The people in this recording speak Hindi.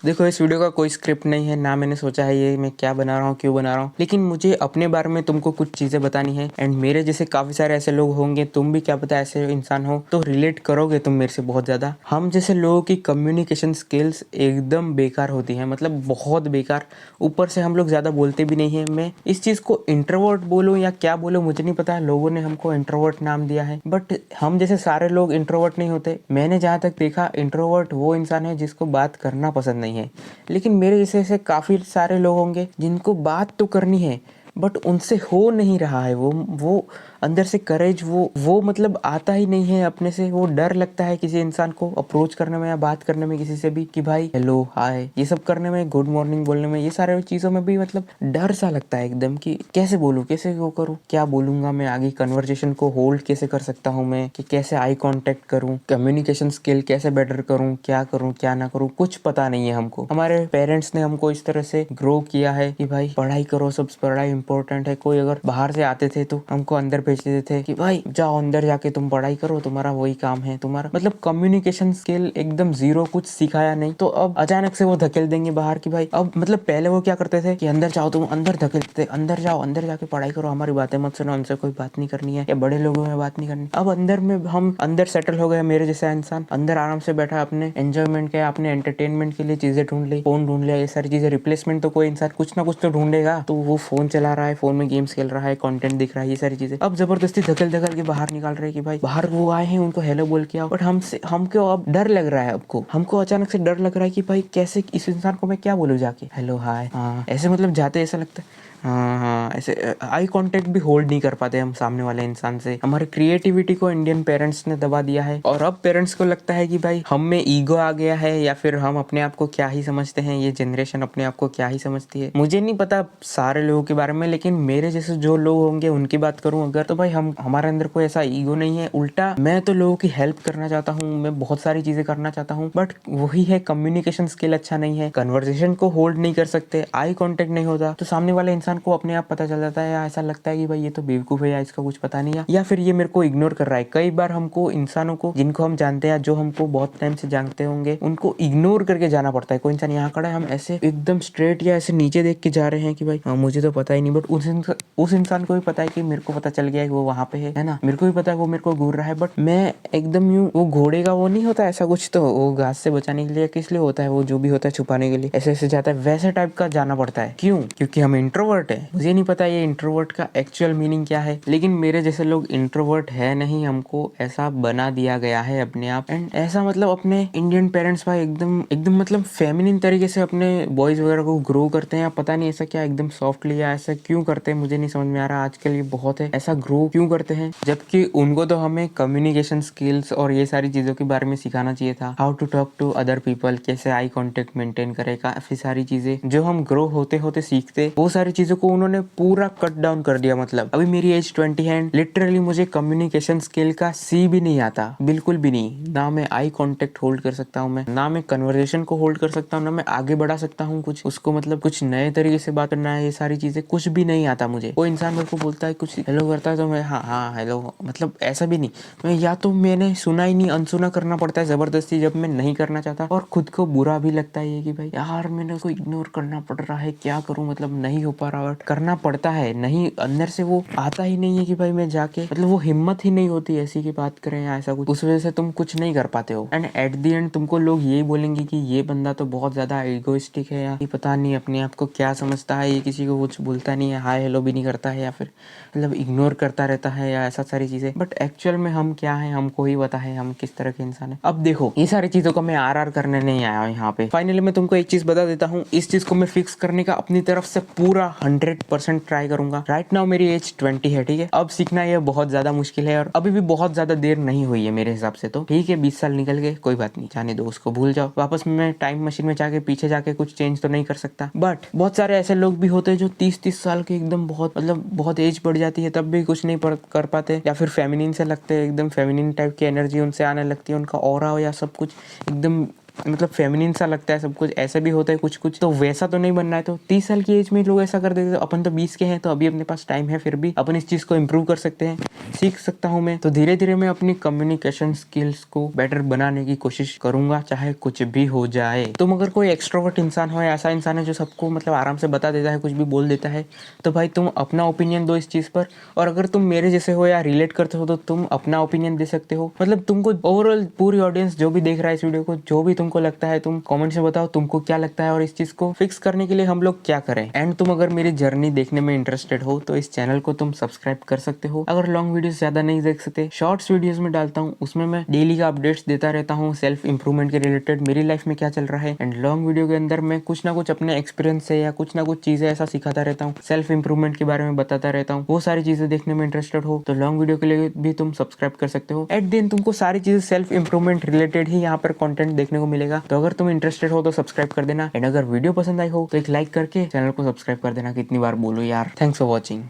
देखो, इस वीडियो का कोई स्क्रिप्ट नहीं है, ना मैंने सोचा है ये मैं क्या बना रहा हूँ, क्यों बना रहा हूँ। लेकिन मुझे अपने बारे में तुमको कुछ चीज़ें बतानी है एंड मेरे जैसे काफ़ी सारे ऐसे लोग होंगे, तुम भी क्या पता ऐसे इंसान हो तो रिलेट करोगे तुम मेरे से बहुत ज़्यादा। हम जैसे लोगों की कम्युनिकेशन स्किल्स एकदम बेकार होती हैं, मतलब बहुत बेकार। ऊपर से हम लोग ज़्यादा बोलते भी नहीं हैं। मैं इस चीज़ को इंट्रोवर्ट बोलूँ या क्या बोलूँ मुझे नहीं पता, लोगों ने हमको इंट्रोवर्ट नाम दिया है, बट हम जैसे सारे लोग इंट्रोवर्ट नहीं होते। मैंने जहाँ तक देखा, इंट्रोवर्ट वो इंसान है जिसको बात करना पसंद नहीं है। लेकिन मेरे जैसे ऐसे काफ़ी सारे लोग होंगे जिनको बात तो करनी है बट उनसे हो नहीं रहा है। वो अंदर से करेज वो मतलब आता ही नहीं है अपने से। वो डर लगता है किसी इंसान को अप्रोच करने में या बात करने में किसी से भी, कि भाई हेलो हाय ये सब करने में, गुड मॉर्निंग बोलने में, ये सारे चीज़ों में भी मतलब डर सा लगता है एकदम, कि कैसे बोलूँ, कैसे वो करूँ, क्या बोलूँगा मैं आगे, कन्वर्जेशन को होल्ड कैसे कर सकता हूँ मैं, कि कैसे आई कांटेक्ट करूँ, कम्युनिकेशन स्किल कैसे बेटर करूँ, क्या ना करूँ, कुछ पता नहीं है हमको। हमारे पेरेंट्स ने हमको इस तरह से ग्रो किया है कि भाई पढ़ाई करो, सब पढ़ाई इंपॉर्टेंट है। कोई अगर बाहर से आते थे तो हमको अंदर भेज देते थे कि भाई जाओ अंदर जाके तुम पढ़ाई करो, तुम्हारा वही काम है। तुम्हारा मतलब कम्युनिकेशन स्किल एकदम जीरो, कुछ सिखाया नहीं। तो अब अचानक से वो धकेल देंगे बाहर कि भाई अब मतलब पहले वो क्या करते थे कि अंदर जाओ, तुम अंदर धकेलते थे, अंदर जाओ, अंदर जाके पढ़ाई करो, हमारी बातें मत सुनो, उनसे कोई बात नहीं करनी है या बड़े लोगों में बात नहीं करनी। अब अंदर में हम अंदर सेटल हो गए, मेरे जैसा इंसान अंदर आराम से बैठा, अपने एंजॉयमेंट के, अपने एंटरटेनमेंट के लिए चीजें ढूंढ ली, फोन ढूंढ लिया, ये सारी चीजें। रिप्लेसमेंट तो कोई इंसान कुछ ना कुछ तो ढूंढेगा, तो वो फोन चला रहा है, फोन में गेम्स खेल रहा है, कंटेंट दिख रहा है, ये सारी चीजें। अब जबरदस्ती धकेल धकेल के बाहर निकाल रहे हैं कि भाई बाहर वो आए हैं, उनको हेलो बोल के आओ। बट हमको अब डर लग रहा है, हमको अचानक से डर लग रहा है कि भाई कैसे इस इंसान को मैं क्या बोलूँ जाके, हेलो हाय, हाँ ऐसे मतलब जाते ऐसा लगता है। हाँ हाँ, ऐसे आई कांटेक्ट भी होल्ड नहीं कर पाते हम सामने वाले इंसान से। हमारे क्रिएटिविटी को इंडियन पेरेंट्स ने दबा दिया है और अब पेरेंट्स को लगता है कि भाई हम में ईगो आ गया है, या फिर हम अपने आप को क्या ही समझते हैं, ये जनरेशन अपने आप को क्या ही समझती है। मुझे नहीं पता सारे लोगों के बारे में, लेकिन मेरे जैसे जो लोग होंगे उनकी बात करूं अगर, तो भाई हम हमारे अंदर कोई ऐसा ईगो नहीं है। उल्टा मैं तो लोगों की हेल्प करना चाहता हूँ, मैं बहुत सारी चीजें करना चाहता हूँ, बट वही है कम्युनिकेशन स्किल अच्छा नहीं है, कन्वर्सेशन को होल्ड नहीं कर सकते, आई कांटेक्ट नहीं होता, तो सामने वाले इंसान को अपने आप पता चल जाता है, या ऐसा लगता है कि भाई ये तो बेवकूफ है या इसका कुछ पता नहीं है, या फिर ये मेरे को इग्नोर कर रहा है। कई बार हमको इंसानों को जिनको हम जानते हैं, जो हमको बहुत टाइम से जानते होंगे, उनको इग्नोर करके जाना पड़ता है। कोई इंसान यहाँ खड़ा है, हम ऐसे एकदम स्ट्रेट या ऐसे नीचे देख के जा रहे हैं कि भाई हाँ मुझे तो पता ही नहीं, बट उस इंसान को भी पता है कि मेरे को पता चल गया है कि वो वहाँ पे है ना, मेरे को भी पता है वो मेरे को घूर रहा है, बट मैं एकदम यूं, वो घोड़े का वो नहीं होता ऐसा कुछ, तो वो घास से बचाने के लिए किस लिए होता है, वो जो भी होता है छुपाने के लिए, ऐसे ऐसे जाता है, वैसे टाइप का जाना पड़ता है। क्यों? क्योंकि हम इंट्रोवर्ट है। मुझे नहीं पता ये इंट्रोवर्ट का एक्चुअल मीनिंग क्या है, लेकिन मेरे जैसे लोग इंट्रोवर्ट है नहीं, हमको ऐसा बना दिया गया है अपने आप। एंड ऐसा मतलब अपने इंडियन पेरेंट्स भाई एकदम एकदम मतलब फेमिनिन तरीके से अपने बॉयज वगैरह को ग्रो करते हैं, या पता नहीं ऐसा क्या एकदम सॉफ्टली, या ऐसा क्यों करते हैं मुझे नहीं समझ में आ रहा आजकल। ये बहुत है, ऐसा ग्रो क्यों करते हैं, जबकि उनको तो हमें कम्युनिकेशन स्किल्स और ये सारी चीजों के बारे में सिखाना चाहिए था। How to talk to other people, कैसे आई कांटेक्ट मेंटेन करे, काफी सारी चीजें जो हम ग्रो होते होते सीखते, वो सारी चीजों को उन्होंने पूरा कट डाउन कर दिया। मतलब अभी मेरी एज 20 है, लिटरली मुझे कम्युनिकेशन स्किल का सी भी नहीं आता, बिल्कुल भी नहीं। ना मैं आई कांटेक्ट होल्ड कर सकता हूँ, मैं ना मैं कन्वर्सेशन को होल्ड कर सकता हूँ, ना मैं आगे बढ़ा सकता हूँ कुछ उसको, मतलब कुछ नए तरीके से बात करना है, ये सारी चीजें कुछ भी नहीं आता मुझे। कोई इंसान मेरे को बोलता है कुछ हेलो करता है तो मैं हाँ हाँ हेलो, मतलब ऐसा भी नहीं। मैं या तो मैंने सुना ही नहीं, अनसुना करना पड़ता है जबरदस्ती जब मैं नहीं करना चाहता, और खुद को बुरा भी लगता है कि भाई यार मैंने उसको इग्नोर करना पड़ रहा है, क्या करूं, मतलब नहीं हो पा रहा, बट करना पड़ता है। नहीं, अंदर से वो आता ही नहीं है कि भाई मैं जाके, मतलब वो हिम्मत ही नहीं होती ऐसी की बात करें या ऐसा कुछ, उस वजह से तुम कुछ नहीं कर पाते हो। एंड एट द एंड तुमको लोग यही बोलेंगे कि ये बंदा तो बहुत ज्यादा इगोइस्टिक है, या ये पता नहीं अपने आप को क्या समझता है, ये किसी को कुछ बोलता नहीं है, हाय हेलो भी नहीं करता है, या फिर मतलब इग्नोर करता रहता है, या ऐसा सारी चीजें। बट एक्चुअल में हम क्या है, हमको ही पता है हम किस तरह के इंसान है। अब देखो, ये सारी चीजों को मैं आर करने नहीं आया हूँ यहाँ पे। फाइनली मैं तुमको एक चीज बता देता हूँ, इस चीज को मैं फिक्स करने का अपनी तरफ से पूरा 100% ट्राई करूंगा। राइट नाउ मेरी एज 20 है, ठीक है। अब सीखना ये बहुत ज्यादा मुश्किल है, और अभी भी बहुत ज्यादा देर नहीं हुई है मेरे हिसाब से, तो ठीक है 20 साल निकल गए, कोई बात नहीं, जाने दो उसको, भूल जाओ। वापस मैं टाइम मशीन में जाके पीछे जाके कुछ चेंज तो नहीं कर सकता, बट बहुत सारे ऐसे लोग भी होते हैं जो 30 साल के एकदम बहुत मतलब बहुत एज बढ़ जाती है तब भी कुछ नहीं कर पाते, या फिर फेमिनिन से लगते हैं, एकदम फेमिनिन टाइप की एनर्जी उनसे आने लगती है, उनका ऑरा या सब कुछ एकदम मतलब फेमिनिन सा लगता है सब कुछ, ऐसा भी होता है कुछ कुछ, तो वैसा तो नहीं बनना है। तो 30 साल की एज में लोग ऐसा कर देते, तो अपन तो 20 के हैं, तो अभी अपने पास टाइम है, फिर भी अपन इस चीज़ को इम्प्रूव कर सकते हैं, सीख सकता हूँ मैं। तो धीरे धीरे मैं अपनी कम्युनिकेशन स्किल्स को बेटर बनाने की कोशिश करूंगा, चाहे कुछ भी हो जाए। तुम अगर कोई एक्सट्रोवर्ट इंसान हो, ऐसा इंसान है जो सबको मतलब आराम से बता देता है, कुछ भी बोल देता है, तो भाई तुम अपना ओपिनियन दो इस चीज़ पर। और अगर तुम मेरे जैसे हो या रिलेट करते हो, तो तुम अपना ओपिनियन दे सकते हो। मतलब तुमको ओवरऑल पूरी ऑडियंस जो भी देख रहा है इस वीडियो को, जो भी तुमको लगता है, तुम कमेंट से बताओ तुमको क्या लगता है और इस चीज़ को फिक्स करने के लिए हम लोग क्या करें। एंड तुम अगर मेरी जर्नी देखने में इंटरेस्टेड हो तो इस चैनल को तुम सब्सक्राइब कर सकते हो। अगर लॉन्ग वीडियोस ज़्यादा नहीं देख सकते, शॉर्ट्स वीडियोस में डालता हूँ, उसमें मैं डेली का अपडेट्स देता रहता हूँ सेल्फ इंप्रूवमेंट के रिलेटेड, मेरी लाइफ में क्या चल रहा है। एंड लॉन्ग वीडियो के अंदर मैं कुछ ना कुछ अपने एक्सपीरियंस से या कुछ ना कुछ चीज़ें ऐसा सिखाता रहता हूँ, सेल्फ इंप्रूवमेंट के बारे में बताता रहता हूँ। वो सारी चीज़ें देखने में इंटरेस्टेड हो तो लॉन्ग वीडियो के लिए भी तुम सब्सक्राइब कर सकते हो। एट दिन तुमको सारी चीज़ें सेल्फ इंप्रूवमेंट रिलेटेड ही यहाँ पर कंटेंट देखने को मिलेगा। तो अगर तुम इंटरेस्टेड हो तो सब्सक्राइब कर देना। एंड अगर वीडियो पसंद आई हो तो एक लाइक करके चैनल को सब्सक्राइब कर देना। कितनी बार बोलो यार। Thanks for watching.